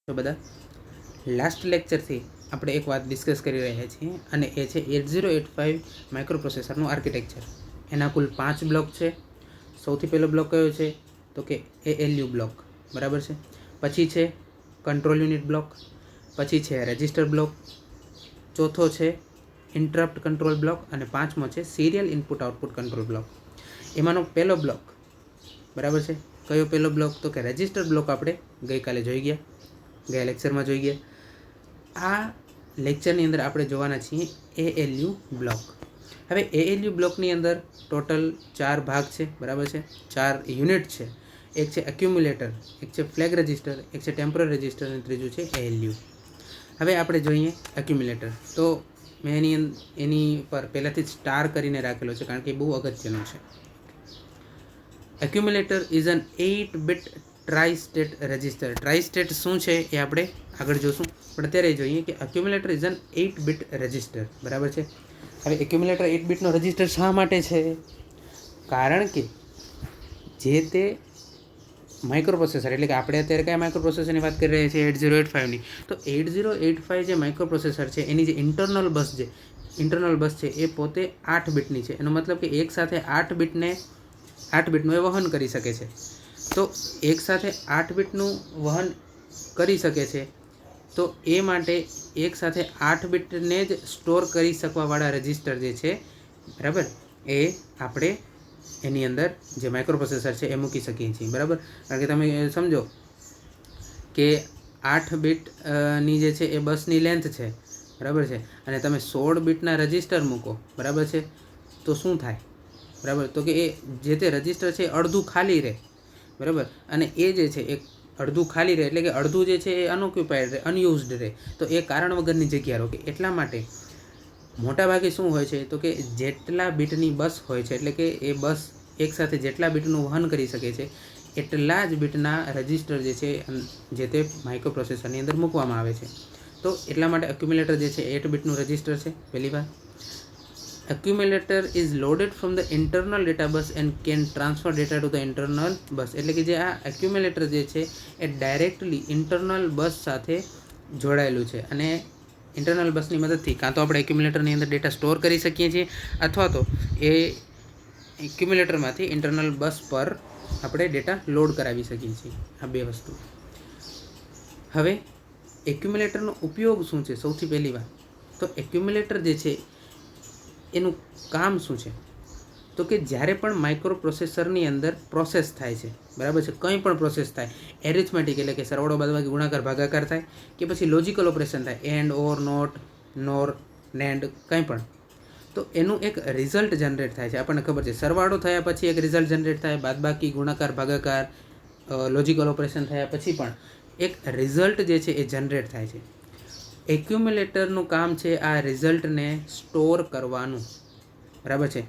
તો બધા લાસ્ટ લેક્ચરથી આપણે એક વાત ડિસ્કસ કરી રહ્યા છીએ અને એ છે 8085 માઇક્રો પ્રોસેસરનું આર્કિટેક્ચર. એના કુલ 5 બ્લોક છે. સૌથી પહેલો બ્લોક કયો છે તો કે ALU બ્લોક, બરાબર છે. પછી છે કંટ્રોલ યુનિટ બ્લોક, પછી છે રજિસ્ટર બ્લોક, ચોથો છે ઇન્ટરપ્ટ કંટ્રોલ બ્લોક અને પાંચમો છે serial input output control block. એમાંનો પહેલો બ્લોક, બરાબર છે, કયો પહેલો બ્લોક તો કે રજિસ્ટર બ્લોક આપણે ગઈકાલે જોઈ ગયા લેક્ચરમાં જોઈ ગયા. આ લેક્ચરની અંદર આપણે જોવાના છીએ ALU બ્લોક. હવે ALU બ્લોકની અંદર ટોટલ 4 ભાગ છે, બરાબર છે, 4 યુનિટ છે. એક છે એક્યુમ્યુલેટર, એક છે ફ્લેગ રજિસ્ટર, એક છે ટેમ્પરરી રજિસ્ટર અને ત્રીજું છે ALU. હવે આપણે જોઈએ એક્યુમ્યુલેટર. તો મેં એની પર પહેલાંથી જ સ્ટાર કરીને રાખેલો છે કારણ કે બહુ અગત્યનું છે. Accumulator is an 8-bit tri-state register. Tri-state શું છે એ આપણે આગળ જોશું, પણ અત્યારે જોઈએ કે accumulator is an 8-bit register, બરાબર છે. હવે એક્યુમ્યુલેટર 8-bitનો રજિસ્ટર શા માટે છે? કારણ કે જે તે માઇક્રો પ્રોસેસર, એટલે કે આપણે અત્યારે કયા માઇક્રો પ્રોસેસરની વાત કરી રહ્યા છીએ 8085ની, તો 8085 જે માઇક્રો પ્રોસેસર છે એની જે ઇન્ટરનલ બસ છે એ પોતે 8 બીટની છે. એનો મતલબ કે એક સાથે 8 બીટનું એ વહન કરી શકે છે. તો એક સાથે 8 બીટનું વહન કરી શકે છે, તો એ માટે એક સાથે 8 બીટને જ સ્ટોર કરી શકવાવાળા રજિસ્ટર જે છે, બરાબર, એ આપણે એની અંદર જે માઇક્રો પ્રોસેસર છે એ મૂકી શકીએ છીએ, બરાબર. કારણ કે તમે સમજો કે 8 બીટની જે છે એ બસની લેન્થ છે, બરાબર છે, અને તમે 16 બીટના રજિસ્ટર મૂકો, બરાબર છે, તો શું થાય, બરાબર, તો કે એ જે તે રજિસ્ટર છે અડધું ખાલી રહે, બરાબર, અને એ જે છે એ અડધું ખાલી રહે એટલે કે અડધું જે છે એ અનઓક્યુપાઈડ રહે, અનયુઝડ રહે, તો એ કારણ વગરની જગ્યા રોકે. એટલા માટે મોટાભાગે શું હોય છે તો કે જેટલા બીટની બસ હોય છે, એટલે કે એ બસ એકસાથે જેટલા બીટનું વહન કરી શકે છે એટલા જ બીટના રજિસ્ટર જે છે જે તે માઇક્રો પ્રોસેસરની અંદર મૂકવામાં આવે છે. તો એટલા માટે એક્યુમ્યુલેટર જે છે 8 બીટનું રજિસ્ટર છે. પહેલી વાત, accumulator is loaded from the internal data bus and can transfer data to the internal bus. એટલે કે જે આ accumulator જે છે એ ડાયરેક્ટલી ઇન્ટરનલ બસ સાથે જોડાયેલું છે અને ઇન્ટરનલ બસની મદદથી કાં તો આપણે એક્યુમ્યુલેટરની અંદર ડેટા સ્ટોર કરી શકીએ છીએ અથવા તો એ એક્યુમ્યુલેટરમાંથી ઇન્ટરનલ બસ પર આપણે ડેટા લોડ કરાવી શકીએ છીએ. આ બે વસ્તુ. હવે એક્યુમ્યુલેટરનો ઉપયોગ શું છે? સૌથી પહેલી વાત તો એક્યુમ્યુલેટર જે છે એનું કામ શું છે તો કે જ્યારે પણ માઇક્રો પ્રોસેસરની અંદર પ્રોસેસ થાય છે, બરાબર છે, કંઈ પણ પ્રોસેસ થાય, એરિથમેટિક એટલે કે સરવાળો બાદબાકી ગુણાકાર ભાગાકાર થાય કે પછી લોજિકલ ઓપરેશન થાય, એન્ડ, ઓર, નોટ, નોર, નેન્ડ, કંઈ પણ, તો એનું એક રિઝલ્ટ જનરેટ થાય છે. આપણને ખબર છે સરવાળો થયા પછી એક રિઝલ્ટ જનરેટ થાય, બાદબાકી ગુણાકાર ભાગાકાર લોજિકલ ઓપરેશન થયા પછી પણ એક રિઝલ્ટ જે છે એ જનરેટ થાય છે. એક્યુમ્યુલેટરનું કામ છે આ રિઝલ્ટને સ્ટોર કરવાનું, બરાબર છે.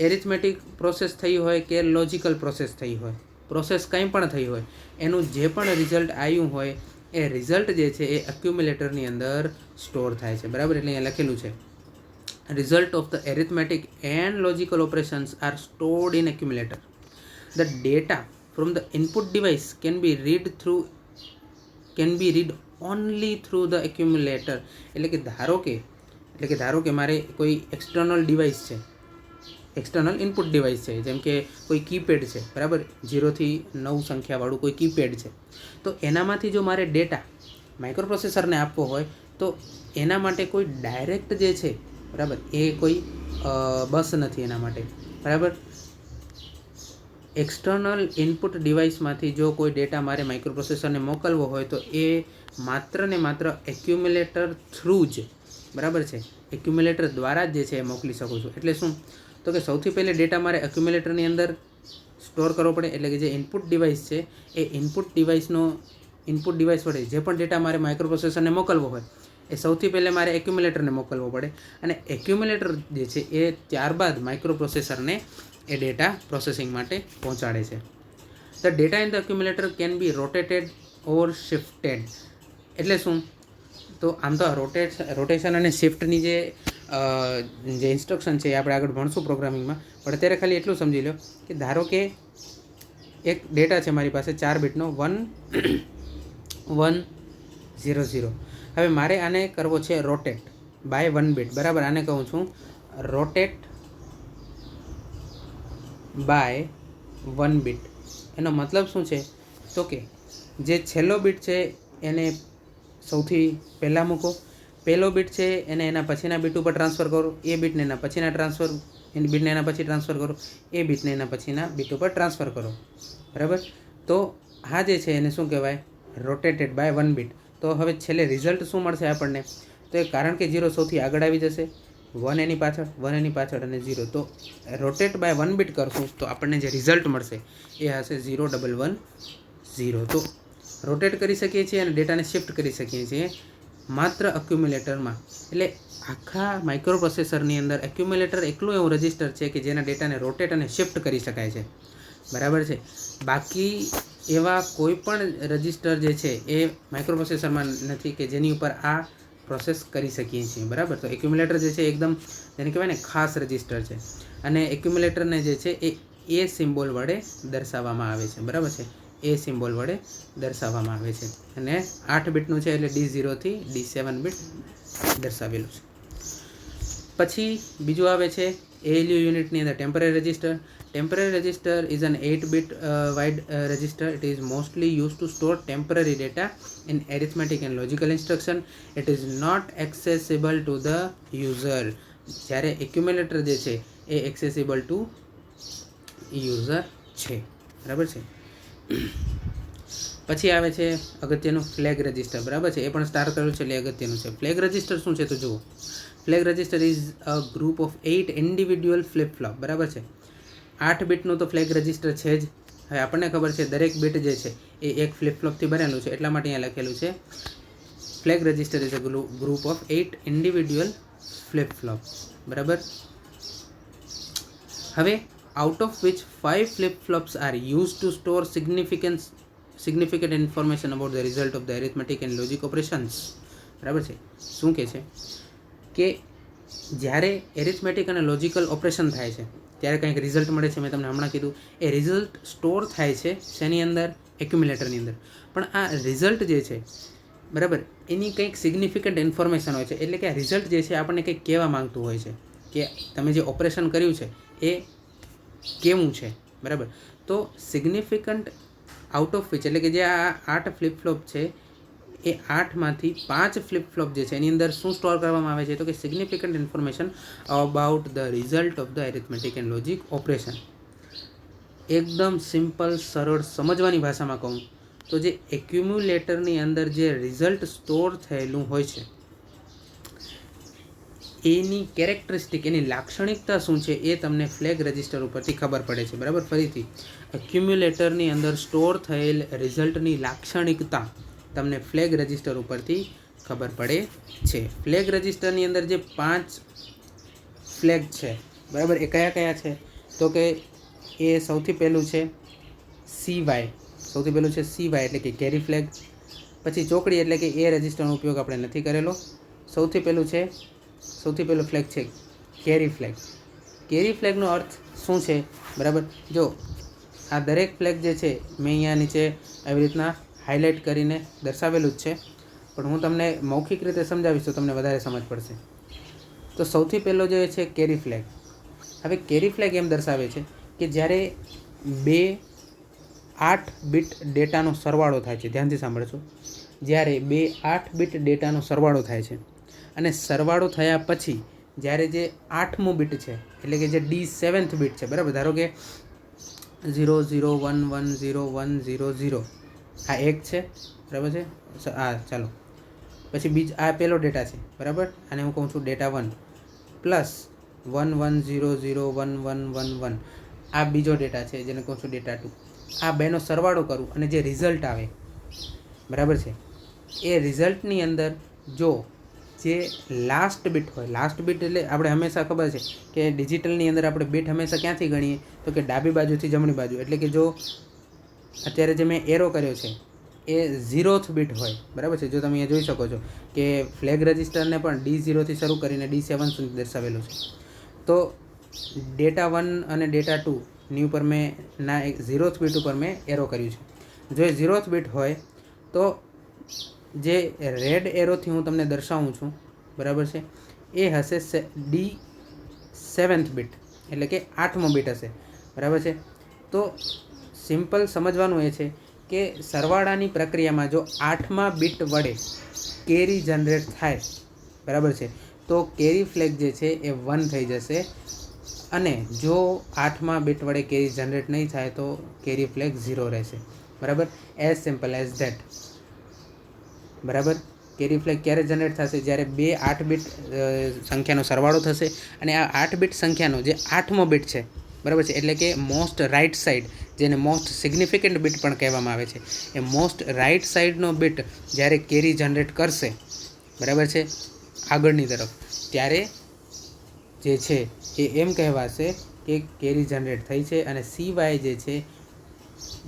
એરિથમેટિક પ્રોસેસ થઈ હોય કે લોજિકલ પ્રોસેસ થઈ હોય, પ્રોસેસ કંઈ પણ થઈ હોય, એનું જે પણ રિઝલ્ટ આવ્યું હોય એ રિઝલ્ટ જે છે એ એક્યુમ્યુલેટરની અંદર સ્ટોર થાય છે, બરાબર. એટલે અહીંયા લખેલું છે result of the arithmetic and logical operations are stored in accumulator. The data from the input device can be read only through the accumulator. એટલે કે ધારો કે મારે કોઈ એક્સટર્નલ ડિવાઇસ છે, એક્સટર્નલ ઇનપુટ ડિવાઇસ છે, જેમ કે કોઈ કીપેડ છે, બરાબર, 0 થી 9 સંખ્યાવાળું કોઈ કીપેડ છે, તો એનામાંથી જો મારે ડેટા માઇક્રો પ્રોસેસરને આપવો હોય તો એના માટે કોઈ ડાયરેક્ટ જે છે, બરાબર, એ કોઈ બસ નથી એના માટે, બરાબર. એક્સટર્નલ ઇનપુટ ડિવાઇસમાંથી જો કોઈ ડેટા મારે માઇક્રો પ્રોસેસરને મોકલવો હોય તો એ માત્ર ને માત્ર એક્યુમ્યુલેટર થ્રુ જ, બરાબર છે, એક્યુમ્યુલેટર દ્વારા જ જે છે એ મોકલી શકું છું. એટલે શું તો કે સૌથી પહેલાં ડેટા મારે એક્યુમ્યુલેટરની અંદર સ્ટોર કરવો પડે. એટલે કે જે ઇનપુટ ડિવાઇસ છે એ ઇનપુટ ડિવાઇસ વડે જે પણ ડેટા મારે માઇક્રો પ્રોસેસરને મોકલવો હોય એ સૌથી પહેલાં મારે એક્યુમ્યુલેટરને મોકલવો પડે અને એક્યુમ્યુલેટર જે છે એ ત્યારબાદ માઇક્રો પ્રોસેસરને એ ડેટા પ્રોસેસિંગ માટે પહોંચાડે છે. The data in the accumulator can be rotated or shifted. એટલે શું તો આમ તો રોટેશન અને શિફ્ટની જે ઇન્સ્ટ્રક્શન છે એ આપણે આગળ ભણશું પ્રોગ્રામિંગમાં, પણ અત્યારે ખાલી એટલું સમજી લો કે ધારો કે એક ડેટા છે મારી પાસે 4 બીટનો 1 100. હવે મારે આને કરવો છે રોટેટ બાય 1 બીટ, બરાબર. આને કહું છું રોટેટ બાય 1 બીટ. એનો મતલબ શું છે તો કે જે છેલ્લો બીટ છે એને સૌથી પહેલાં મૂકો, પહેલો બીટ છે એને એના પછીના બીટ ઉપર ટ્રાન્સફર કરો, એ બીટને એના પછીના બીટને એના પછી ટ્રાન્સફર કરો, એ બીટને એના પછીના બીટ ઉપર ટ્રાન્સફર કરો, બરાબર. તો આ જે છે એને શું કહેવાય, રોટેટેડ બાય 1 બીટ. તો હવે છેલ્લે રિઝલ્ટ શું મળશે આપણને, તો એ કારણ કે 0 સૌથી આગળ આવી જશે, 1 એની પાછળ, 1 એની પાછળ અને 0. તો રોટેટ બાય 1 બીટ કરશું તો આપણને જે રિઝલ્ટ મળશે એ હશે 0110. તો રોટેટ કરી શકીએ છીએ અને ડેટાને શિફ્ટ કરી શકીએ છીએ માત્ર એક્યુમ્યુલેટરમાં. એટલે આખા માઇક્રો પ્રોસેસરની અંદર એક્યુમ્યુલેટર એકલું એવું રજિસ્ટર છે કે જેના ડેટાને રોટેટ અને શિફ્ટ કરી શકાય છે, બરાબર છે. બાકી એવા કોઈ પણ રજિસ્ટર જે છે એ માઇક્રો પ્રોસેસરમાં નથી કે જેની ઉપર આ પ્રોસેસ કરી શકીએ છીએ, બરાબર. તો એક્યુમ્યુલેટર જે છે એકદમ જેને કહેવાય ને ખાસ રજિસ્ટર છે, અને એક્યુમ્યુલેટરને જે છે એ સિમ્બોલ વડે દર્શાવવામાં આવે છે, બરાબર છે. એ સિમ્બોલ વડે દર્શાવવામાં આવે છે અને 8 બીટનું છે એટલે D0 થી D7 બીટ દર્શાવેલું છે. પછી બીજું આવે છે ALU યુનિટની અંદર temporary register. Temporary register is an 8 bit wide register. It is mostly use to store temporary data in arithmetic and logical instruction. It is not accessible to the user. જ્યારે accumulator જે છે એ accessible two user છે, બરાબર છે. પછી આવે છે અગત્યનું ફ્લેગ રજિસ્ટર, બરાબર છે. એ પણ સ્ટાર કરેલું છે એટલે અગત્યનું છે. ફ્લેગ રજિસ્ટર શું છે તો જુઓ, flag register is a group of 8 individual flip flop, બરાબર છે. 8 બીટનું તો ફ્લેગ રજિસ્ટર છે જ. હવે આપણને ખબર છે દરેક બીટ જે છે એ એક ફ્લિપ ફ્લોપથી બનેલું છે, એટલા માટે અહીંયા લખેલું છે flag register is a group of 8 individual flip flop, બરાબર. હવે out of which 5 flip-flops are used to store significant information about the result of the arithmetic and logic operations, બરાબર છે. શું કહે છે કે જ્યારે એરિથમેટિક અને લોજિકલ ઓપરેશન થાય છે ત્યારે કંઈક રિઝલ્ટ મળે છે. મેં તમને હમણાં કીધું એ રિઝલ્ટ સ્ટોર થાય છે શેની અંદર, એક્યુમ્યુલેટરની અંદર. પણ આ રિઝલ્ટ જે છે, બરાબર, એની કંઈક સિગ્નિફિકન્ટ ઇન્ફોર્મેશન હોય છે. એટલે કે આ રિઝલ્ટ જે છે આપણને કંઈક કહેવા માંગતું હોય છે કે તમે જે ઓપરેશન કર્યું છે એ કેવું છે, બરાબર. તો સિગ્નિફિકન્ટ આઉટ ઓફ વિચ એટલે કે જે આ 8 ફ્લિપ ફ્લોપ છે એ 8માંથી 5 ફ્લિપ ફ્લોપ જે છે એની અંદર શું સ્ટોર કરવામાં આવે છે તો કે significant information about the result of the arithmetic and logic operation. એકદમ સિમ્પલ, સરળ, સમજવાની ભાષામાં કહું તો જે એક્યુમ્યુલેટરની અંદર જે રિઝલ્ટ સ્ટોર થયેલું હોય છે એની કેરેક્ટરિસ્ટિક, એની લાક્ષણિકતા શું છે એ તમને ફ્લેગ રજિસ્ટર ઉપરથી ખબર પડે છે, બરાબર. ફરીથી, એક્યુમ્યુલેટરની અંદર સ્ટોર થયેલ રિઝલ્ટની લાક્ષણિકતા તમને ફ્લેગ રજિસ્ટર ઉપરથી ખબર પડે છે. ફ્લેગ રજિસ્ટરની અંદર જે 5 ફ્લેગ છે, બરાબર, એ કયા કયા છે તો કે એ સૌથી પહેલું છે CY, સૌથી પહેલું છે CY એટલે કે કેરી ફ્લેગ. પછી ચોકડી એટલે કે એ રજિસ્ટરનો ઉપયોગ આપણે નથી કરેલો. સૌથી પહેલું ફ્લેગ છે કેરી ફ્લેગ. કેરી ફ્લેગનો અર્થ શું છે, બરાબર. જો આ દરેક ફ્લેગ જે છે મેં અહીંયા નીચે આવી રીતના હાઇલાઇટ કરીને દર્શાવેલું જ છે, પણ હું તમને મૌખિક રીતે સમજાવીશ તો તમને વધારે સમજ પડશે. તો સૌથી પહેલો જે છે કેરી ફ્લેગ. હવે કેરી ફ્લેગ એમ દર્શાવે છે કે જ્યારે 2 8 બીટ ડેટાનો સરવાળો થાય છે, ધ્યાનથી સાંભળજો, જ્યારે 2 8 બીટ ડેટાનો સરવાળો થાય છે અને સરવાળો થયા પછી જ્યારે જે 8મું બીટ છે એટલે કે જે D7th બીટ છે, બરાબર. ધારો કે 00110100 આ એક છે, બરાબર છે. ચાલો પછી આ પહેલો ડેટા છે, બરાબર. અને હું કહું છું ડેટા 1 પ્લસ 11001111 આ બીજો ડેટા છે જેને કહું છું ડેટા 2. આ બેનો સરવાળો કરું અને જે રિઝલ્ટ આવે, બરાબર છે, એ રિઝલ્ટની અંદર જો જે લાસ્ટ બીટ હોય, લાસ્ટ બીટ એટલે આપણે હંમેશા ખબર છે કે ડિજિટલની અંદર આપણે બીટ હંમેશા ક્યાંથી ગણીએ તો કે ડાબી બાજુથી જમણી બાજુ. એટલે કે જો અત્યારે જે મેં એરો કર્યો છે એ 0th બીટ હોય, બરાબર છે. જો તમે અહીંયા જોઈ શકો છો કે ફ્લેગ રજિસ્ટરને પણ D0 થી શરૂ કરીને D7 સુધી દર્શાવેલું છે. તો ડેટા 1 અને ડેટા 2 ની ઉપર મેં 0th બીટ ઉપર મેં એરો કર્યું છે. જો એ 0th બીટ હોય તો જે રેડ એરોથી હું તમને દર્શાવું છું, બરાબર છે, એ હશે D7th બીટ, એટલે કે 8મો બીટ હશે, બરાબર છે. તો સિમ્પલ સમજવાનું એ છે કે સરવાળાની પ્રક્રિયામાં જો 8મા બીટ વડે કેરી જનરેટ થાય, બરાબર છે, તો કેરી ફ્લેગ જે છે એ 1 થઈ જશે, અને જો 8મા બીટ વડે કેરી જનરેટ નહીં થાય તો કેરી ફ્લેગ 0 રહેશે, બરાબર. એઝ સિમ્પલ એઝ ધેટ, બરાબર. કેરી ફ્લેગ ક્યારે જનરેટ થશે? જ્યારે બે 8 બીટ સંખ્યાનો સરવાળો થશે, અને આ 8 બીટ સંખ્યાનો જે 8મો બીટ છે, બરાબર છે, એટલે કે મોસ્ટ રાઇટ સાઈડ, જેને મોસ્ટ સિગ્નિફિકન્ટ બીટ પણ કહેવામાં આવે છે, એ મોસ્ટ રાઇટ સાઈડનો બીટ જ્યારે કેરી જનરેટ કરશે, બરાબર છે, આગળની તરફ, ત્યારે જે છે એ એમ કહેવાશે કે કેરી જનરેટ થઈ છે, અને સિવાય જે છે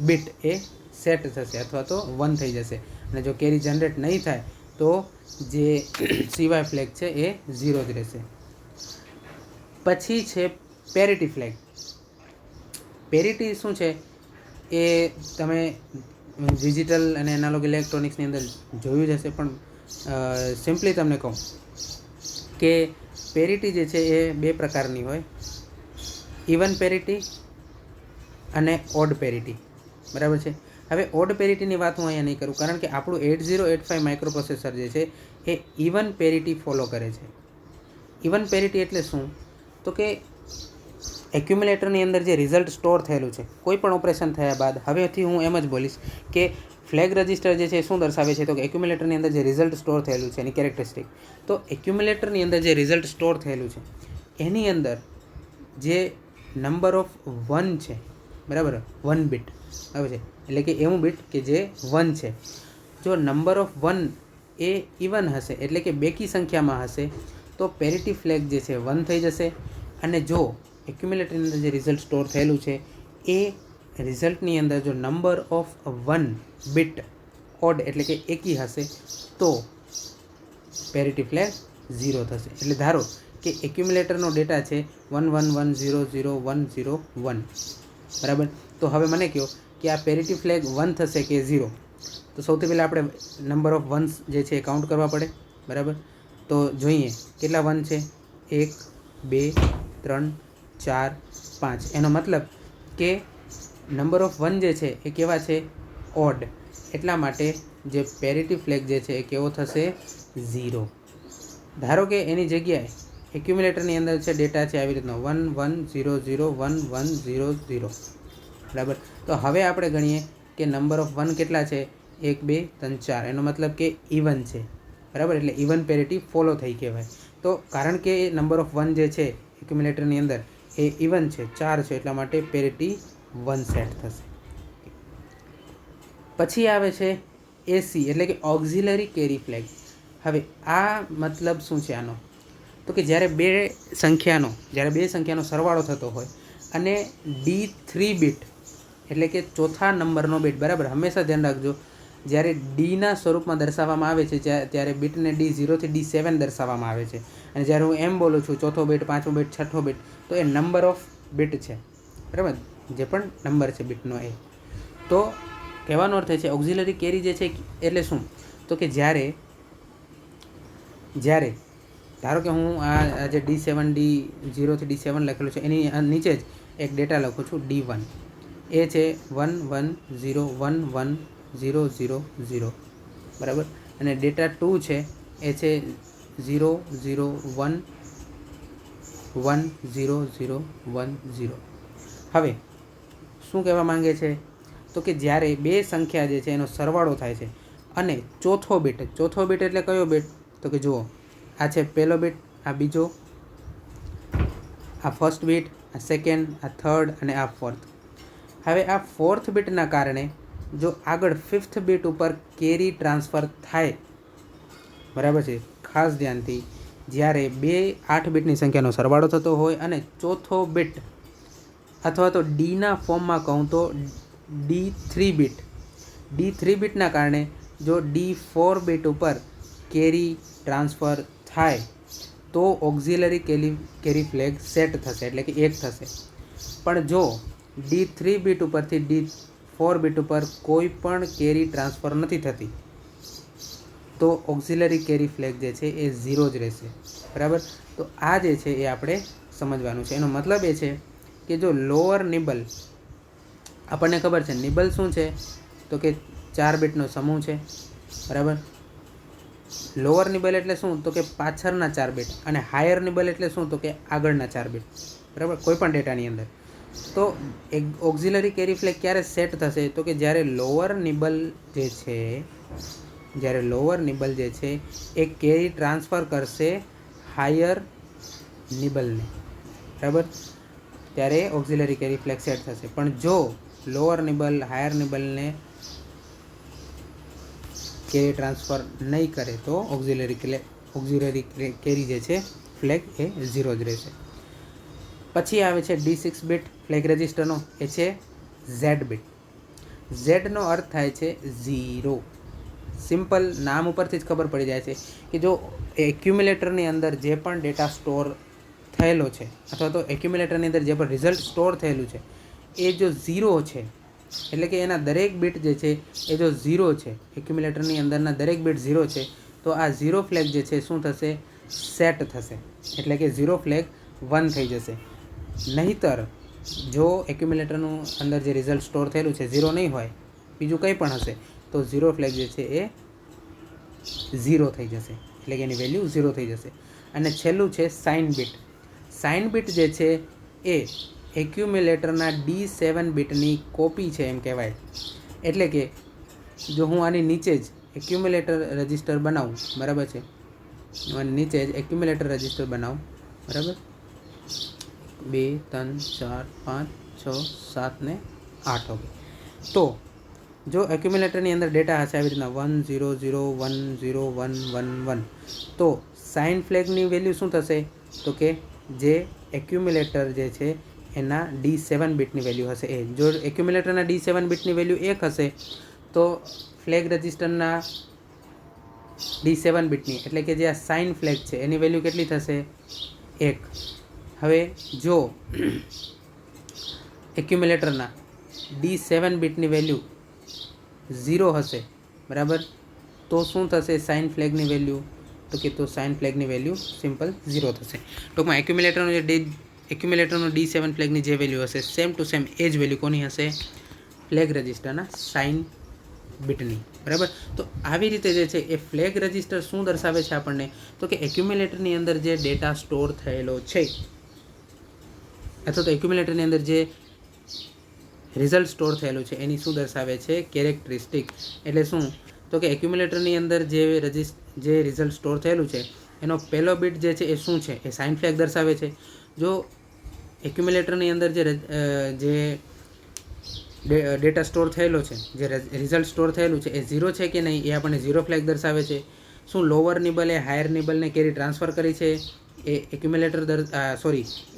બીટ એ સેટ થશે અથવા તો 1 થઈ જશે, અને જો કેરી જનરેટ નહીં થાય તો જે સિવાય ફ્લેગ છે એ 0 જ રહેશે. પછી છે પેરિટી ફ્લેગ. પેરિટી શું છે એ તમે ડિજિટલ અને એનાલોગ ઇલેક્ટ્રોનિક્સની અંદર જોયું જ હશે, પણ સિમ્પલી તમને કહું કે પેરિટી જે છે એ બે પ્રકારની હોય, ઇવન પેરિટી અને ઓડ પેરિટી, બરાબર છે. હવે ઓડ પેરિટીની વાત હું અહીંયા નહીં કરું, કારણ કે આપણું 8085 માઇક્રો પ્રોસેસર જે છે એ ઇવન પેરિટી ફોલો કરે છે. ઇવન પેરિટી એટલે શું? તો કે એક્યુમ્યુલેટરની અંદર જે રિઝલ્ટ સ્ટોર થયેલું છે કોઈ પણ ઓપરેશન થયા બાદ, હવેથી હું એમ જ બોલીશ કે ફ્લેગ રજિસ્ટર જે છે શું દર્શાવે છે, તો કે એક્યુમ્યુલેટરની અંદર જે રિઝલ્ટ સ્ટોર થયેલું છે એની કેરેક્ટરિસ્ટિક. તો એક્યુમ્યુલેટરની અંદર જે રિઝલ્ટ સ્ટોર થયેલું છે એની અંદર જે નંબર ઓફ 1 છે, બરાબર, 1 બીટ, બરાબર છે, એટલે કે એવું બીટ કે જે 1 છે. જો નંબર ઓફ 1 એ ઇવન હશે, એટલે કે બેકી સંખ્યામાં હશે, તો પેરિટી ફ્લેગ જે છે 1 થઈ જશે, અને જો એક્યુમ્યુલેટરની અંદર જે રિઝલ્ટ સ્ટોર થયેલું છે એ રિઝલ્ટની અંદર જો નંબર ઓફ 1 બીટ ઓડ, એટલે કે એકી હશે, તો પેરિટી ફ્લેગ 0 થશે. એટલે ધારો કે એક્યુમ્યુલેટરનો ડેટા છે 11100101, બરાબર. તો હવે મને કહો કે આ પેરિટી ફ્લેગ 1 થશે કે 0? તો સૌથી પહેલાં આપણે નંબર ઓફ વન્સ જે છે એ કાઉન્ટ કરવા પડે, બરાબર. તો જોઈએ કેટલા 1 છે, 1 2 3 4 5. એનો મતલબ કે નંબર ઓફ 1 જે છે એ કેવા છે? ઓડ. એટલા માટે જે પેરિટી ફ્લેગ જે છે એ કેવો થશે? 0. ધારો કે એની જગ્યાએ એક્યુમ્યુલેટરની અંદર છે ડેટા છે આવી રીતનો 11001100, બરાબર. તો હવે આપણે ગણીએ કે નંબર ઓફ 1 કેટલા છે? 1 2 3 4. એનો મતલબ કે ઇવન છે, બરાબર. એટલે ઇવન પેરિટી ફોલો થઈ કહેવાય. તો કારણ કે નંબર ઓફ 1 જે છે એક્યુમ્યુલેટરની અંદર એ ઇવન છે, 4 છે, એટલા માટે પેરિટી 1 સેટ થશે. પછી આવે છે એસી, એટલે કે ઓક્ઝિલરી કેરી ફ્લેગ. હવે આ મતલબ શું છે આનો? તો કે જ્યારે બે સંખ્યાનો સરવાળો થતો હોય અને D3 બીટ, એટલે કે ચોથા નંબરનો બીટ, બરાબર. હંમેશા ધ્યાન રાખજો, જ્યારે ડીના સ્વરૂપમાં દર્શાવવામાં આવે છે ત્યારે બીટને D0 થી D7 દર્શાવવામાં આવે છે, અને જ્યારે હું એમ બોલું છું ચોથો બીટ, પાંચમો બીટ, છઠ્ઠો બીટ, તો એ નંબર ઓફ બીટ છે, બરાબર, જે પણ નંબર છે બીટનો એ. તો કહેવાનો અર્થ છે ઓક્ઝિલરી કેરી જે છે એટલે શું? તો કે જ્યારે ધારો કે હું આ જે D7 D0 થી D7 લખેલું છે એની નીચે જ એક ડેટા લખું છું D1, એ છે 11011000, બરાબર. અને ડેટા 2 છે એ છે 001100010. હવે શું કહેવા માંગે છે? તો કે જ્યારે બે સંખ્યા જે છે એનો સરવાળો થાય છે અને ચોથો બીટ એટલે કયો બીટ? તો કે જુઓ, આ છે પહેલો બીટ, આ બીજો, આ ફર્સ્ટ બીટ, આ સેકન્ડ, આ થર્ડ અને આ ફોર્થ. હવે આ ફોર્થ બીટના કારણે જો આગળ ફિફ્થ બીટ ઉપર કેરી ટ્રાન્સફર થાય, બરાબર છે, ખાસ ધ્યાનથી, જ્યારે બે 8 બીટની સંખ્યાનો સરવાળો થતો હોય અને ચોથો બીટ અથવા તો ડીના ફોર્મમાં કહું તો D3 બીટના કારણે જો D4 બીટ ઉપર કેરી ટ્રાન્સફર થાય તો ઓક્ઝિલરી કેરી ફ્લેગ સેટ થશે, એટલે કે 1 થશે. પણ જો D3 બીટ ઉપરથી D4 બીટ ઉપર કોઈ પણ કેરી ટ્રાન્સફર નથી થતી, તો ઓક્ઝિલરી કેરી ફ્લેગ જે છે એ 0 જ રહેશે, બરાબર. તો આ જે છે એ આપણે સમજવાનું છે. એનો મતલબ એ છે કે જો લોઅર નિબલ, આપણને ખબર છે નિબલ શું છે, તો કે 4 બીટનો સમૂહ છે, બરાબર. લોઅર નિબલ એટલે શું, તો કે પાછળના 4 બીટ, અને હાયર નિબલ એટલે શું, તો કે આગળના 4 બીટ, બરાબર, કોઈ પણ ડેટાની અંદર. તો એક ઓક્ઝિલરી કેરી ફ્લેગ ક્યારે સેટ થશે, તો કે જ્યારે લોઅર નિબલ જે છે, જ્યારે લોઅર નિબલ જે છે એ કેરી ટ્રાન્સફર કરશે હાયર નિબલને, બરાબર, ત્યારે ઓક્ઝિલરી કેરી ફ્લેગ સેટ થશે. પણ જો લોઅર નિબલ હાયર નિબલને કેરી ટ્રાન્સફર નહીં કરે તો ઓક્ઝિલરી કેરી જે છે ફ્લેગ એ 0 જ રહેશે. પછી આવે છે D6 બીટ ફ્લેગ રજિસ્ટરનો, એ છે Z બીટ. ઝેડનો અર્થ થાય છે 0. સિમ્પલ નામ ઉપરથી જ ખબર પડી જાય છે કે જો એક્યુમ્યુલેટરની અંદર જે પણ ડેટા સ્ટોર થયેલો છે, અથવા તો એક્યુમ્યુલેટરની અંદર જે પણ રિઝલ્ટ સ્ટોર થયેલું છે, એ જો 0 છે, એટલે કે એના દરેક બીટ જે છે એ જો 0 છે, એક્યુમ્યુલેટરની અંદરના દરેક બીટ 0 છે, તો આ 0 ફ્લેગ જે છે શું થશે, સેટ થશે. એટલે કે 0 ફ્લેગ 1 થઈ જશે. નહીંતર જો એક્યુમ્યુલેટરનું અંદર જે રિઝલ્ટ સ્ટોર થયેલું છે 0 નહીં હોય, બીજું કંઈ પણ હશે, તો 0 ફ્લેગ જે છે એ 0 થઈ જશે, એટલે કે એની વેલ્યુ 0 થઈ જશે. અને છેલ્લું છે સાઇન બીટ. સાઇન બીટ જે છે એ એક્યુમ્યુલેટરના D7 બીટની કોપી છે એમ કહેવાય. એટલે કે જો હું આની નીચે જ એક્યુમ્યુલેટર રજિસ્ટર બનાવું, બરાબર છે, અને નીચે જ એક્યુમ્યુલેટર રજિસ્ટર બનાવું, બરાબર, 2 3 4 5 6 7 ને 8, ઓકે. તો જો એક્યુમ્યુલેટરની અંદર ડેટા હશે આવી રીતના 1 0 0 1 0 1 1 1, તો સાઇન ફ્લેગની વેલ્યુ શું થશે, તો કે જે એક્યુમ્યુલેટર જે છે એના D7 બીટની વેલ્યુ હશે એ. જો એક્યુમ્યુલેટરના D7 બીટની વેલ્યુ 1 હશે, તો ફ્લેગ રજિસ્ટરના D7 બીટની, એટલે કે જે આ સાઇન ફ્લેગ છે એની વેલ્યુ કેટલી થશે, 1. હવે જો એક્યુમ્યુલેટરના D7 બીટની વેલ્યુ 0 હશે, બરાબર, તો શું થશે સાઇન ફ્લેગની વેલ્યુ, તો કે તો સાઇન ફ્લેગની વેલ્યુ સિમ્પલ 0 થશે. ટૂંકમાં એક્યુમ્યુલેટરનો D7 ફ્લેગની જે વેલ્યુ હશે સેમ ટુ સેમ એ જ વેલ્યુ કોની હશે, ફ્લેગ રજિસ્ટરના સાઇન બીટની, બરાબર. તો આવી રીતે જે છે એ ફ્લેગ રજિસ્ટર શું દર્શાવે છે આપણને, તો કે એક્યુમ્યુલેટરની અંદર જે ડેટા સ્ટોર થયેલો છે, અથવા તો એક્યુમ્યુલેટરની અંદર જે રિઝલ્ટ સ્ટોર થયેલું છે એની શું દર્શાવે છે, કેરેક્ટરિસ્ટિક. એટલે શું, તો કે એક્યુમ્યુલેટરની અંદર જે રિઝલ્ટ સ્ટોર થયેલું છે એનો પહેલો બીટ જે છે એ શું છે, એ સાઇન ફ્લેગ દર્શાવે છે. જો એક્યુમ્યુલેટરની અંદર જે ડેટા સ્ટોર થયેલો છે, જે રિઝલ્ટ સ્ટોર થયેલું છે એ 0 છે કે નહીં, એ આપણને 0 ફ્લેગ દર્શાવે છે. શું લોઅર નિબલ એ હાયર નિબલને કેરી ટ્રાન્સફર કરી છે, એ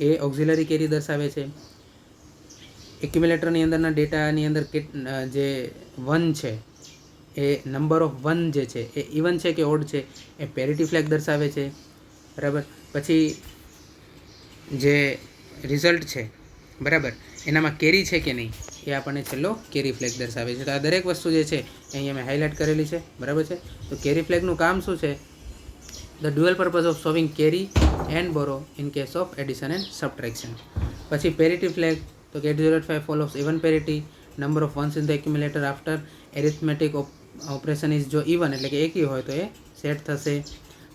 એ ઓક્ઝિલરી કેરી દર્શાવે છે. એક્યુમ્યુલેટરની અંદરના ડેટાની અંદર જે 1 છે, એ નંબર ઓફ 1 જે છે એ ઇવન છે કે ઓડ છે, એ પેરિટી ફ્લેગ દર્શાવે છે, બરાબર. પછી જે રિઝલ્ટ છે, બરાબર, એનામાં કેરી છે કે નહીં, એ આપણને છેલ્લો કેરી ફ્લેગ દર્શાવે છે. તો આ દરેક વસ્તુ જે છે અહીંયા મેં હાઇલાઇટ કરેલી છે, બરાબર છે. તો કેરી ફ્લેગનું કામ શું છે, the dual purpose of solving carry and borrow in case of addition and subtraction. પછી પેરિટી ફ્લેગ, તો કે 805 follows even parity, number of ones in the accumulator after arithmetic operation is જો even એટલે કે એકી હોય તો એ સેટ થશે.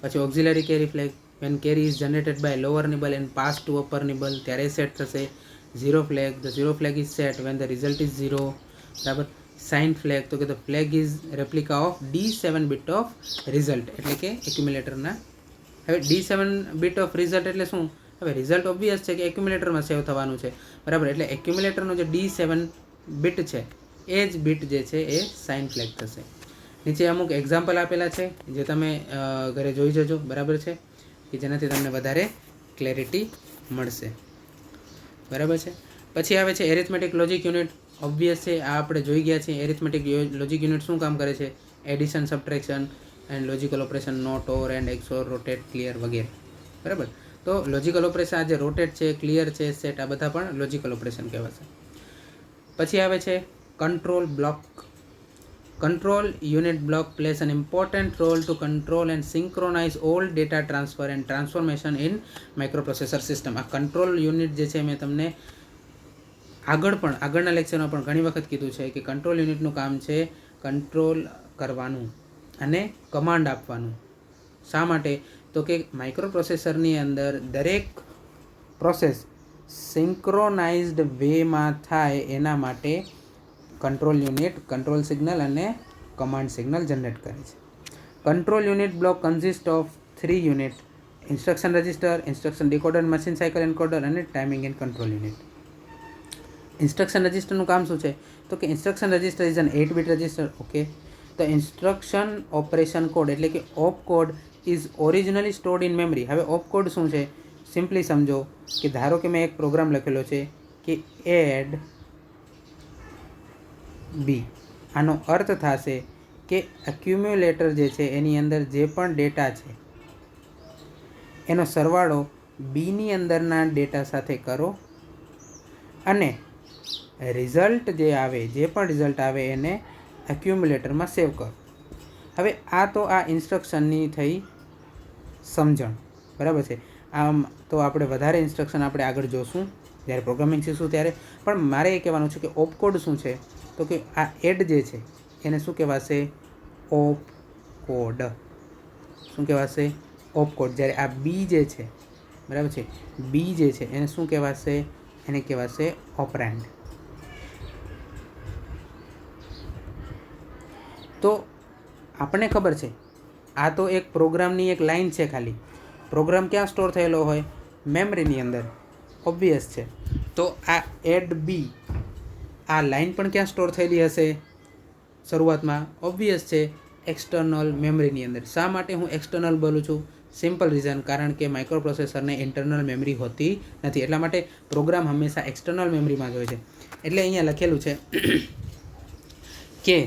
પછી auxiliary carry flag, when carry is generated by lower nibble and passed to upper nibble, ત્યારે સેટ થશે. 0 flag, the 0 flag is set when the result is 0, બરાબર. સાઇન ફ્લેગ, તો કે the flag is replica of D7 bit of result, એટલે કે એક્યુમ્યુલેટરના. હવે D7 bit of result એટલે શું, હવે રિઝલ્ટ ઓબ્વિયસ છે કે એક્યુમ્યુલેટરમાં સેવ થવાનું છે, બરાબર. એટલે એક્યુમ્યુલેટરનો જે D7 બીટ છે એ જ બીટ જે છે એ સાઇન ફ્લેગ થશે. નીચે અમુક એક્ઝામ્પલ આપેલા છે જે તમે ઘરે જોઈ જજો, બરાબર છે, કે જેનાથી તમને વધારે ક્લેરિટી મળશે, બરાબર છે. પછી આવે છે એરિથમેટિક લોજિક યુનિટ. ઓબ્વિયસ છે, આ આપણે જોઈ ગયા છીએ. એરિથમેટિક લોજિક યુનિટ શું કામ કરે છે, addition, subtraction and logical operation, not, or, and, XOR, rotate, clear વગેરે, બરાબર. તો લોજિકલ ઓપરેશન આ જે રોટેટ છે, ક્લિયર છે, સેટ, આ બધા પણ લોજિકલ ઓપરેશન કહેવાશે. પછી આવે છે control block. Control unit block plays an important role to control and synchronize all data transfer and transformation in microprocessor system. આ કંટ્રોલ યુનિટ જે છે મેં તમને આગળના લેક્ચરમાં પણ ઘણી વખત કીધું છે કે કંટ્રોલ યુનિટનું કામ છે કંટ્રોલ કરવાનું અને કમાન્ડ આપવાનું. શા માટે? તો કે માઇક્રોપ્રોસેસરની અંદર દરેક પ્રોસેસ સિંક્રોનાઇઝ્ડ વેમાં થાય એના માટે કંટ્રોલ યુનિટ કંટ્રોલ સિગ્નલ અને કમાન્ડ સિગ્નલ જનરેટ કરે છે. Control unit block consist of 3 unit: instruction register, instruction decoder, machine cycle encoder અને timing and control unit. Instruction રજિસ્ટરનું કામ શું છે? તો કે instruction register is an 8-bit register. Okay, the instruction operation code એટલે કે op code is originally stored in memory. હવે ઓપ કોડ શું છે? સિમ્પલી સમજો કે ધારો કે મેં એક પ્રોગ્રામ લખેલો છે કે એડ બી. આનો અર્થ થશે કે એક્યુમ્યુલેટર જે છે એની અંદર જે પણ ડેટા છે એનો સરવાળો બીની અંદરના ડેટા સાથે કરો અને રિઝલ્ટ જે પણ રિઝલ્ટ આવે એને એક્યુમ્યુલેટરમાં સેવ કરો. હવે આ તો આ ઇન્સ્ટ્રક્શનની થઈ સમજણ, બરાબર છે. આમ તો આપણે વધારે ઇન્સ્ટ્રક્શન આપણે આગળ જોશું જ્યારે પ્રોગ્રામિંગ શીખશું ત્યારે. પણ મારે એ કહેવાનું છે કે ઓપકોડ શું છે? તો કે આ એડ જે છે એને શું કહેવાશે? Op code. શું કહેવાશે? Op code. જ્યારે આ બી જે છે, બરાબર છે, બી જે છે એને શું કહેવાશે? એને કહેવાશે ઓપરેન્ડ. તો આપણને ખબર છે આ તો એક પ્રોગ્રામની એક લાઈન છે ખાલી. પ્રોગ્રામ ક્યાં સ્ટોર થયેલો હોય? મેમરીની અંદર. ઓબ્વિયસ છે. તો આ એડ બી આ લાઈન પણ ક્યાં સ્ટોર થયેલી હશે શરૂઆતમાં? ઓબ્વિયસ છે, એક્સટર્નલ મેમરીની અંદર. શા માટે હું એક્સટર્નલ બોલું છું? સિમ્પલ રીઝન, કારણ કે માઇક્રોપ્રોસેસરને ઇન્ટરનલ મેમરી હોતી નથી. એટલા માટે પ્રોગ્રામ હંમેશા એક્સટર્નલ મેમરીમાં જ હોય છે. એટલે અહીંયા લખેલું છે કે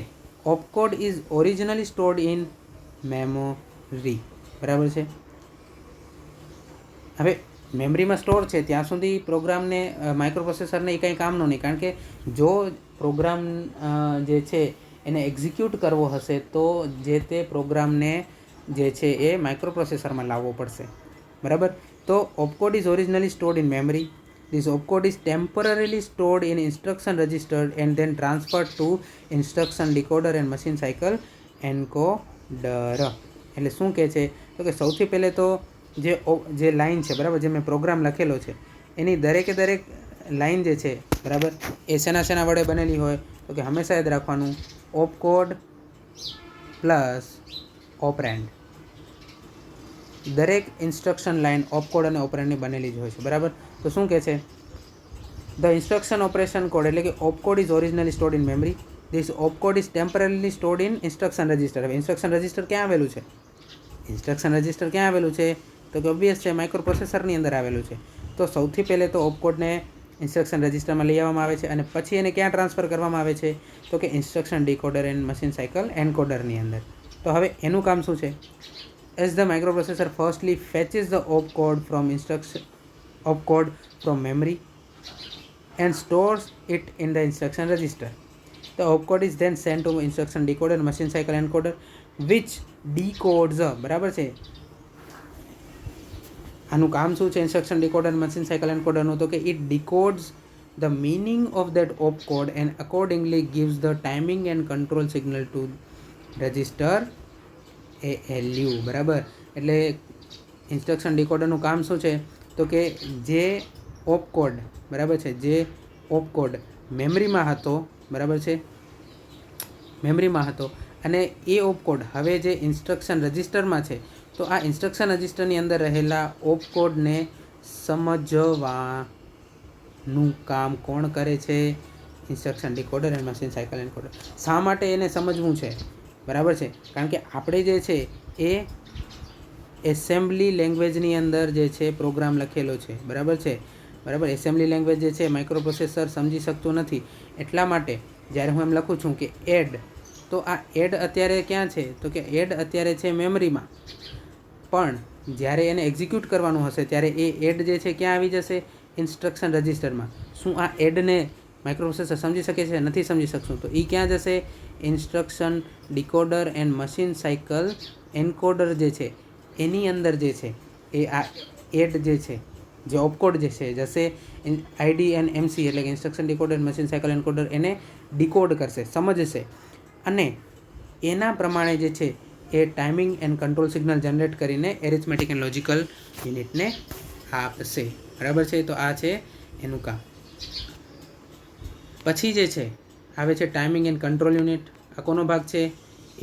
opcode is originally stored in memory. બરાબર છે. હવે મેમરીમાં સ્ટોર છે ત્યાં સુધી પ્રોગ્રામને માઇક્રોપ્રોસેસરને એ કંઈ કામનું નહીં, કારણ કે જો પ્રોગ્રામ જે છે એને એક્ઝિક્યુટ કરવો હશે તો જે તે પ્રોગ્રામને જે છે એ માઇક્રોપ્રોસેસરમાં લાવવો પડશે. બરાબર. તો opcode is originally stored in memory. This opcode is temporarily stored in instruction register and then transferred to instruction decoder and machine cycle encoder. એટલે શું કહે છે? તો કે સૌથી પહેલે તો જે લાઈન છે, બરાબર, જે મેં પ્રોગ્રામ લખેલો છે એની દરેકે દરેક લાઈન જે છે, બરાબર, એ શેના વડે બનેલી હોય? તો કે હંમેશા યાદ રાખવાનું ઓપકોડ પ્લસ ઓપરેન્ડ. દરેક ઇન્સ્ટ્રક્શન લાઇન ઓપકોડ અને ઓપરેન્ડની બનેલી જ હોય છે. બરાબર. તો શું કહે છે? ધ ઇન્સ્ટ્રક્શન ઓપરેશન કોડ એટલે કે opcode is originally stored in memory. This opcode is temporarily stored in instruction register. હવે ઇન્સ્ટ્રક્શન રજિસ્ટર ક્યાં આવેલું છે? ઇન્સ્ટ્રક્શન રજિસ્ટર ક્યાં આવેલું છે? તો કે ઓબ્વિયસ છે, માઇક્રોપ્રોસેસરની અંદર આવેલું છે. તો સૌથી પહેલે તો ઓપકોડને ઇન્સ્ટ્રક્શન રજિસ્ટરમાં લઈ આવવામાં આવે છે અને પછી એને ક્યાં ટ્રાન્સફર કરવામાં આવે છે? તો કે instruction decoder and machine cycle એન્કોડરની અંદર. તો હવે એનું કામ શું છે? As the microprocessor firstly fetches the opcode from memory and stores it in the instruction register. The opcode is then sent to instruction decoder, machine cycle encoder, which decodes બરાબર છે. આનું કામ શું છે ઇન્સ્ટ્રક્શન ડીકોડર મશીન સાયકલ એન્કોડરનું? તો કે it decodes the meaning of that opcode and accordingly gives the timing and control signal to register ALU. બરાબર. એટલે ઇન્સ્ટ્રક્શન ડીકોડરનું કામ શું છે? તો કે જે ઓપકોડ, બરાબર છે, જે ઓપકોડ મેમરીમાં હતો, બરાબર છે, મેમરીમાં હતો અને એ ઓપકોડ હવે જે ઇન્સ્ટ્રક્શન રજિસ્ટરમાં છે, તો આ ઇન્સ્ટ્રક્શન રજિસ્ટરની અંદર રહેલા ઓપકોડને સમજવાનું કામ કોણ કરે છે? Instruction decoder and machine cycle encoder. શા માટે એને સમજવું છે? બરાબર છે, કારણ કે આપણે જે છે એ એસેમ્બલી લેંગ્વેજની અંદર જે છે પ્રોગ્રામ લખેલો છે. બરાબર છે. બરાબર. એસેમ્બલી લેંગ્વેજ જે છે માઇક્રોપ્રોસેસર સમજી શકતું નથી. એટલા માટે જ્યારે હું એમ લખું છું કે એડ, તો આ એડ અત્યારે ક્યાં છે? તો કે એડ અત્યારે છે મેમરીમાં, પણ જ્યારે એને એક્ઝિક્યુટ કરવાનું હશે ત્યારે એ એડ જે છે ક્યાં આવી જશે? ઇન્સ્ટ્રક્શન રજિસ્ટરમાં. શું આ એડને માઇક્રોપ્રોસેસર સમજી શકે છે, નથી સમજી શકશું તો એ ક્યાં જશે? Instruction decoder and machine cycle encoder જે છે એની અંદર જે છે એ આ એડ જે ઓપકોડ જે છે જશે આઈડી એન્ડ એમસી એટલે કે instruction decoder machine cycle encoder એને ડીકોડ કરશે, સમજશે અને એના પ્રમાણે જે છે એ timing and control signal generate કરીને એરિથમેટિક એન્ડ લોજિકલ યુનિટને આપશે. બરાબર છે, તો આ છે એનું કામ. પછી જે છે આવે છે ટાઈમિંગ એન્ડ કંટ્રોલ યુનિટ. આ કોનો ભાગ છે?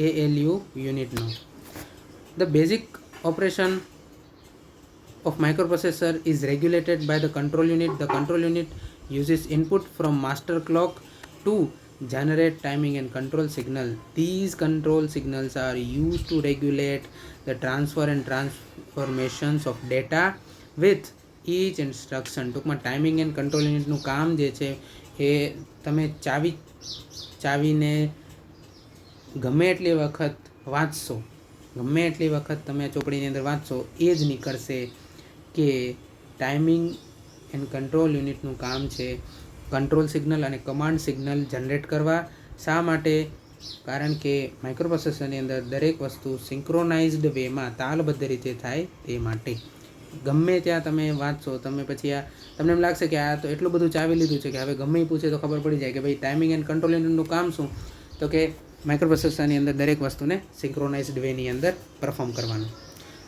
ALU યુનિટનો. The basic operation of microprocessor is regulated by the control unit. The control unit uses input from master clock to generate timing and control signal. These control signals are used to regulate the transfer and transformations of data with each instruction. ટૂંકમાં timing and control યુનિટનું કામ જે છે એ તમે ચાવીને ગમે એટલી વખત વાંચશો, ગમે એટલી વખત તમે ચોપડીની અંદર વાંચશો એ જ નીકળશે કે ટાઈમિંગ એન્ડ કંટ્રોલ યુનિટનું કામ છે કંટ્રોલ સિગ્નલ અને કમાન્ડ સિગ્નલ જનરેટ કરવા. શા માટે? કારણ કે માઇક્રોપ્રોસેસરની અંદર દરેક વસ્તુ સિંક્રોનાઇઝ્ડ વેમાં તાલબદ્ધ રીતે થાય તે માટે. ગમે ત્યાં તમે વાંચશો, તમે પછી આ તમને એમ લાગશે કે આ તો એટલું બધું ચાવી લીધું છે કે હવે ગમે એ પૂછે તો ખબર પડી જાય કે ભાઈ ટાઈમિંગ એન્ડ કંટ્રોલ યુનિટનું કામ શું? તો કે માઇક્રોપ્રોસેસરની અંદર દરેક વસ્તુને સિંક્રોનાઇઝ્ડ વેની અંદર પરફોર્મ કરવાનું.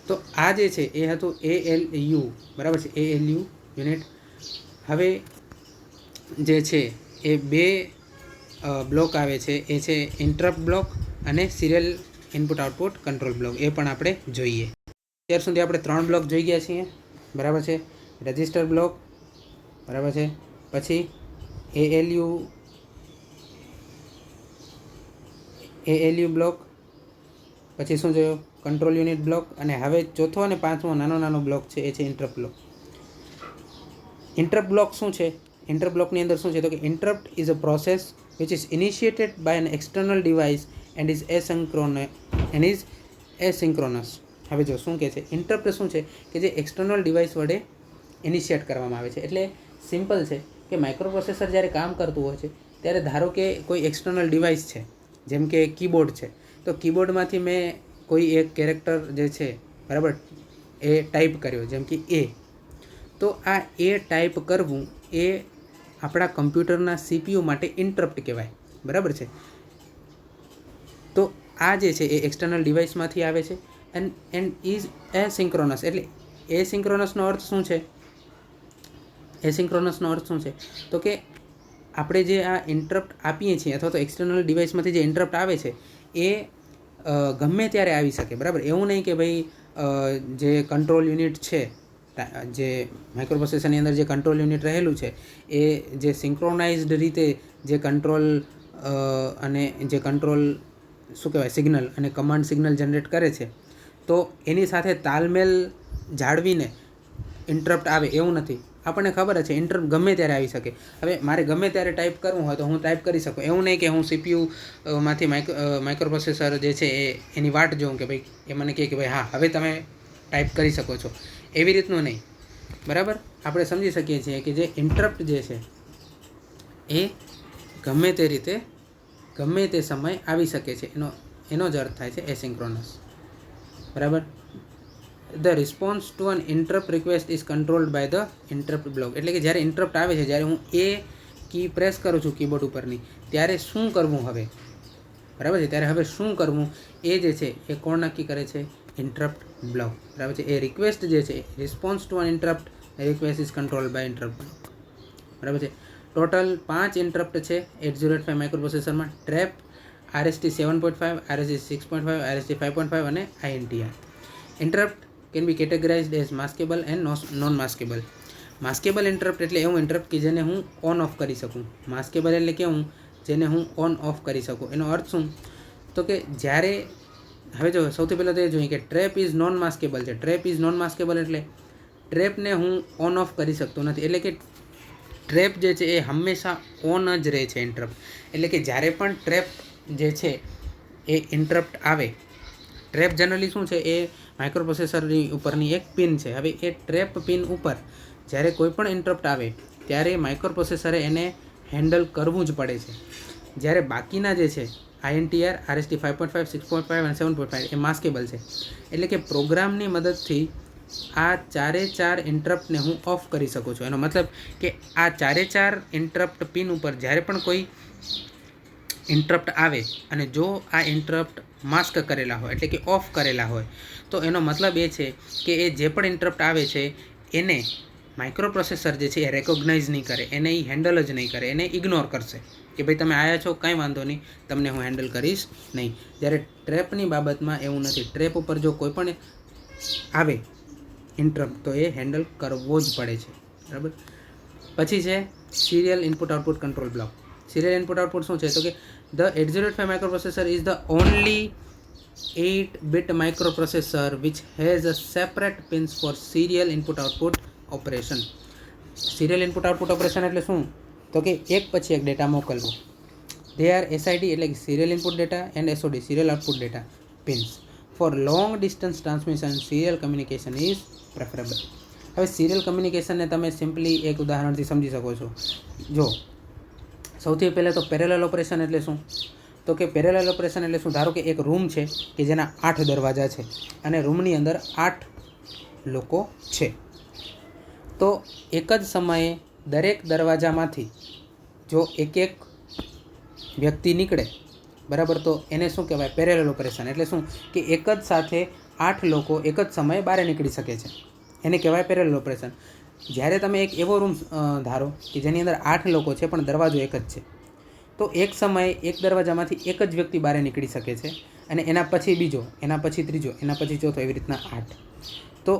તો આ જે છે એ હતું ALU. બરાબર છે, ALU યુનિટ. હવે જે છે એ બે બ્લોક આવે છે, એ છે ઇન્ટરપ્ટ બ્લોક અને serial input output control block. એ પણ આપણે જોઈએ. અત્યાર સુધી આપણે 3 બ્લોક જોઈ ગયા છીએ. બરાબર છે, રજિસ્ટર બ્લોક, બરાબર છે, પછી ALU બ્લોક, પછી શું જોયું? Control unit block. અને હવે ચોથો અને પાંચમો નાનો બ્લોક છે એ છે ઇન્ટરપ્ટ બ્લોક. ઇન્ટરપ્ટ બ્લોક શું છે? ઇન્ટરપ્ટ બ્લોકની અંદર શું છે તો કે interrupt is a process which is initiated by an external device and is asynchronous. હવે જો શું કહે છે, ઇન્ટરપ્ટ શું છે કે જે એક્સટર્નલ ડિવાઇસ વડે ઇનિશિએટ કરવામાં આવે છે. એટલે સિમ્પલ છે કે માઇક્રોપ્રોસેસર જ્યારે કામ કરતું હોય છે ત્યારે ધારો કે કોઈ એક્સટર્નલ ડિવાઇસ છે, જેમ કે કીબોર્ડ છે, તો કીબોર્ડમાંથી મેં કોઈ એક કેરેક્ટર જે છે બરાબર એ ટાઈપ કર્યો, જેમ કે A. તો આ A ટાઈપ કરવું એ આપણા કમ્પ્યુટરના CPU માટે ઇન્ટરપ્ટ કહેવાય. બરાબર છે, તો આ જે છે એ એક્સટર્નલ ડિવાઇસમાંથી આવે છે એન્ડ ઇઝ એસિંક્રોનસ. એટલે એસિંક્રોનસનો અર્થ શું છે? એસિંક્રોનસનો અર્થ શું છે તો કે આપણે જે આ ઇન્ટરપ્ટ આપીએ છીએ અથવા તો એક્સટર્નલ ડિવાઇસમાંથી જે ઇન્ટરપ્ટ આવે છે એ ગમે ત્યારે આવી શકે. બરાબર, એવું નહીં કે ભાઈ જે કંટ્રોલ યુનિટ છે, જે માઇક્રોપ્રોસેસરની અંદર જે કંટ્રોલ યુનિટ રહેલું છે એ જે સિંક્રોનાઇઝ્ડ રીતે જે કંટ્રોલ અને જે કંટ્રોલ શું કહેવાય સિગ્નલ અને કમાન્ડ સિગ્નલ જનરેટ કરે છે, તો એની સાથે તાલમેલ જાળવીને ઇન્ટરપ્ટ આવે એવું નથી. આપણને ખબર છે ઇન્ટરપ્ટ ગમે ત્યારે આવી શકે. હવે મારે ગમે ત્યારે ટાઈપ કરવું હોય તો હું ટાઈપ કરી શકું. એવું નહીં કે હું CPU માંથી માઇક્રોપ્રોસેસર જે છે એની વાટ જોઉં કે ભાઈ એ મને કહે કે ભાઈ હા હવે તમે ટાઈપ કરી શકો છો. એવી રીતનું નહીં. બરાબર, આપણે સમજી શકીએ છીએ કે જે ઇન્ટરપ્ટ જે છે એ ગમે તે રીતે ગમે તે સમય આવી શકે છે. એનો જ અર્થ થાય છે એસિંક્રોનસ. બરાબર, the response to an interrupt request is controlled by the interrupt block. એટલે કે જ્યારે ઇન્ટરપ્ટ આવે છે, જ્યારે હું એ કી પ્રેસ કરું છું કીબોર્ડ ઉપરની, ત્યારે શું કરવું હવે? બરાબર છે, ત્યારે હવે શું કરવું એ જે છે એ કોણ નક્કી કરે છે? Interrupt block. બરાબર છે, એ રિક્વેસ્ટ જે છે response to an interrupt request is controlled by interrupt block. બરાબર છે, ટોટલ 5 ઇન્ટરપ્ટ છે 8085 માઇક્રોપ્રોસેસરમાં. ટ્રેપ, RST 7.5, RST 6.5, RST 5.5 અને INTR. Interrupt can be categorized as maskable and non maskable. Maskable interrupt એટલે એવું ઇન્ટરપ્ટ કે જેને હું ઓન ઓફ કરી શકું. માસ્કેબલ એટલે કેવું? જેને હું ઓન ઓફ કરી શકું. એનો અર્થ શું તો કે જ્યારે હવે જો સૌથી પહેલાં તો એ જોઈએ કે ટ્રેપ ઇઝ નોન માસ્કેબલ છે. ટ્રેપ ઇઝ નોન માસ્કેબલ એટલે ટ્રેપને હું ઓન ઓફ કરી શકતો નથી. એટલે કે ટ્રેપ જે છે એ હંમેશા ઓન જ રહે છે ઇન્ટરપ્ટ. એટલે કે જ્યારે પણ ટ્રેપ જે છે એ ઇન્ટરપ્ટ આવે, ટ્રેપ જનરલી શું છે એ માઇક્રોપ્રોસેસરની ઉપરની એક પિન છે. હવે એ ટ્રેપ પિન ઉપર જ્યારે કોઈ પણ ઇન્ટરપ્ટ આવે ત્યારે માઇક્રોપ્રોસેસરે એને હેન્ડલ કરવું જ પડે છે. જ્યારે બાકીના જે છે INTR, RST 5.5, 6.5 અને 7.5 એ માસ્કેબલ છે. એટલે કે પ્રોગ્રામની મદદથી આ ચારે ચાર ઇન્ટરપ્ટને હું ઓફ કરી શકું છું. એનો મતલબ કે આ ચારે ચાર ઇન્ટરપ્ટ પિન ઉપર જ્યારે પણ કોઈ ઇન્ટરપ્ટ આવે અને જો આ ઇન્ટરપ્ટ માસ્ક કરેલા હોય એટલે કે ઓફ કરેલા હોય તો એનો મતલબ એ છે કે એ જે પણ ઇન્ટરપ્ટ આવે છે એને માઇક્રો પ્રોસેસર જે છે એ રેકોગ્નાઇઝ નહીં કરે, એને એ હેન્ડલ જ નહીં કરે, એને ઇગ્નોર કરશે કે ભાઈ તમે આવ્યા છો, કાંઈ વાંધો નહીં, તમને હું હેન્ડલ કરીશ નહીં. જ્યારે ટ્રેપની બાબતમાં એવું નથી. ટ્રેપ ઉપર જો કોઈ પણ આવે ઇન્ટરપ્ટ તો એ હેન્ડલ કરવો જ પડે છે. બરાબર. પછી છે serial input output control block. Serial input output શું છે? તો કે the 8085 microprocessor is the only 8-bit microprocessor which has a separate pins for serial input output operation. Serial input output operation એટલે શું? તો કે એક પછી એક ડેટા મોકલવો. they are SID એટલે કે serial input data and SOD serial output data pins. For long distance transmission serial communication is preferable. હવે સિરિયલ કમ્યુનિકેશનને તમે સિમ્પલી એક ઉદાહરણથી સમજી શકો છો. જો સૌથી પહેલાં તો પેરેલલ ઓપરેશન એટલે શું? તો કે પેરેલલ ઓપરેશન એટલે શું? ધારો કે એક રૂમ છે કે જેના 8 દરવાજા છે અને રૂમની અંદર 8 લોકો છે. તો એક જ સમયે દરેક દરવાજામાંથી જો એક એક વ્યક્તિ નીકળે, બરાબર, તો એને શું કહેવાય? Parallel operation. એટલે શું? કે એક જ સાથે 8 લોકો એક જ સમયે બહાર નીકળી શકે છે, એને કહેવાય પેરેલલ ઓપરેશન. જ્યારે તમે એક એવો રૂમ ધારો કે જેની અંદર 8 લોકો છે પણ દરવાજો એક જ છે, તો એક સમયે એક દરવાજામાંથી એક જ વ્યક્તિ બહાર નીકળી શકે છે અને એના પછી બીજો, એના પછી ત્રીજો, એના પછી ચોથો, એવી રીતના 8. તો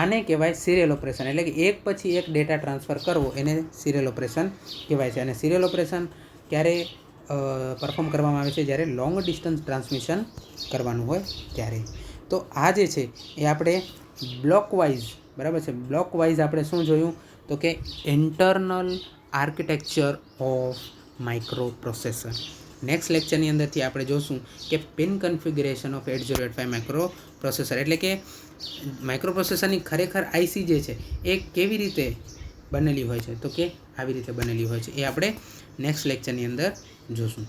આને કહેવાય સિરિયલ ઓપરેશન. એટલે કે એક પછી એક ડેટા ટ્રાન્સફર કરવો એને સિરિયલ ઓપરેશન કહેવાય છે. અને સિરિયલ ઓપરેશન ક્યારે પરફોર્મ કરવામાં આવે છે? જ્યારે લોંગ ડિસ્ટન્સ ટ્રાન્સમિશન કરવાનું હોય ત્યારે. તો આ જે છે એ આપણે બ્લોક વાઇઝ, બરાબર છે, બ્લોક વાઇઝ આપણે શું જોયું? તો કે internal architecture of micro processor. Next લેક્ચરની અંદરથી આપણે જોશું કે pin configuration of 8085 micro processor. એટલે કે માઇક્રો પ્રોસેસરની ખરેખર IC જે છે એ કેવી રીતે બનેલી હોય છે? તો કે આવી રીતે બનેલી હોય છે. એ આપણે નેક્સ્ટ લેક્ચરની અંદર જોશું.